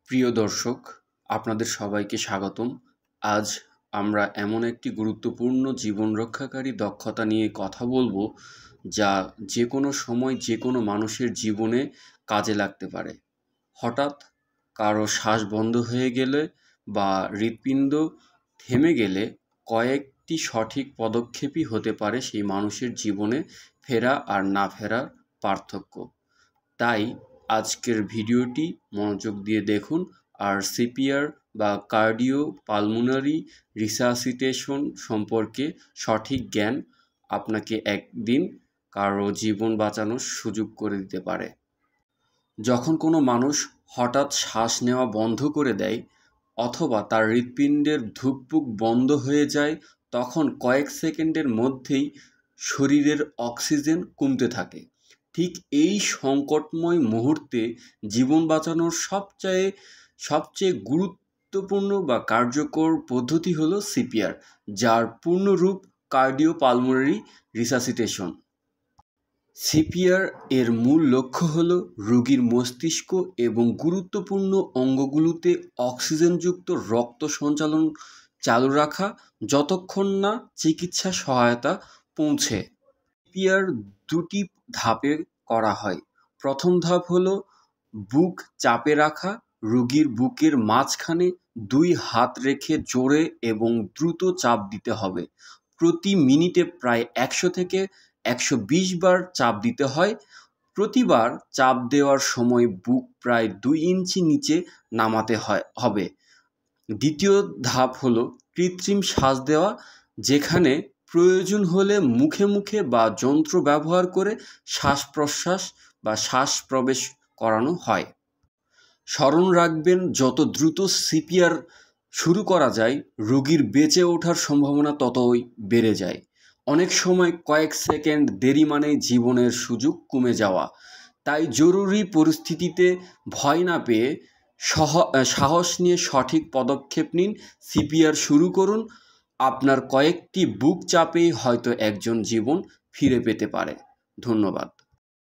প্রিয় দর্শক, আপনাদের সবাইকে স্বাগতম। আজ আমরা এমন একটি গুরুত্বপূর্ণ জীবন রক্ষাকারী দক্ষতা নিয়ে কথা বলবো, যা যে কোনো সময় যে কোনো মানুষের জীবনে কাজে লাগতে পারে। হঠাৎ কারো শ্বাস বন্ধ হয়ে গেলে বা হৃৎপিণ্ড থেমে গেলে কয়েকটি সঠিক পদক্ষেপই হতে পারে সেই মানুষের জীবনে ফেরা আর না ফেরার পার্থক্য। তাই আজকের ভিডিওটি মনোযোগ দিয়ে দেখুন আর সিপিআর বা কার্ডিও পালমোনারি রিসাসিটেশন সম্পর্কে সঠিক জ্ঞান আপনাকে একদিন কারো জীবন বাঁচানোর সুযোগ করে দিতে পারে। যখন কোনো মানুষ হঠাৎ শ্বাস নেওয়া বন্ধ করে দেয় অথবা তার হৃৎপিণ্ডের ধুকপুক বন্ধ হয়ে যায়, তখন কয়েক সেকেন্ডের মধ্যেই শরীরের অক্সিজেন কমতে থাকে। ঠিক এই সংকটময় মুহূর্তে জীবন বাঁচানোর সবচেয়ে গুরুত্বপূর্ণ বা কার্যকর পদ্ধতি হলো সিপিআর, যার পূর্ণরূপ কার্ডিওপালমোনারি রিসাসিটেশন। সিপিআর এর মূল লক্ষ্য হলো রোগীর মস্তিষ্ক এবং গুরুত্বপূর্ণ অঙ্গগুলোতে অক্সিজেনযুক্ত রক্ত সঞ্চালন চালু রাখা যতক্ষণ না চিকিৎসা সহায়তা পৌঁছে। সিপিআর দুটি ধাপে করা হয়। প্রথম ধাপ হলো বুক চাপে রাখা। রোগীর বুকের মাঝখানে দুই হাত রেখে জোরে এবং দ্রুত চাপ দিতে হবে। প্রতি মিনিটে প্রায় 100 থেকে 120 বার চাপ দিতে হয়। প্রতিবার চাপ দেওয়ার সময় বুক প্রায় 2 ইঞ্চি নিচে নামাতে হবে। দ্বিতীয় ধাপ হলো কৃত্রিম শ্বাস দেওয়া, যেখানে প্রয়োজন হলে মুখে মুখে বা যন্ত্র ব্যবহার করে শ্বাস প্রশ্বাস বা শ্বাস প্রবেশ করানো হয়। স্মরণ রাখবেন, যত দ্রুত সিপিআর শুরু করা যায় রোগীর বেঁচে ওঠার সম্ভাবনা ততই বেড়ে যায়। অনেক সময় কয়েক সেকেন্ড দেরি মানেই জীবনের সুযোগ কমে যাওয়া। তাই জরুরি পরিস্থিতিতে ভয় না পেয়ে সাহস নিয়ে সঠিক পদক্ষেপ নিন। সিপিআর শুরু করুন। আপনার কয়েকটি বুক চাপেই হয়তো একজন জীবন ফিরে পেতে পারে। ধন্যবাদ।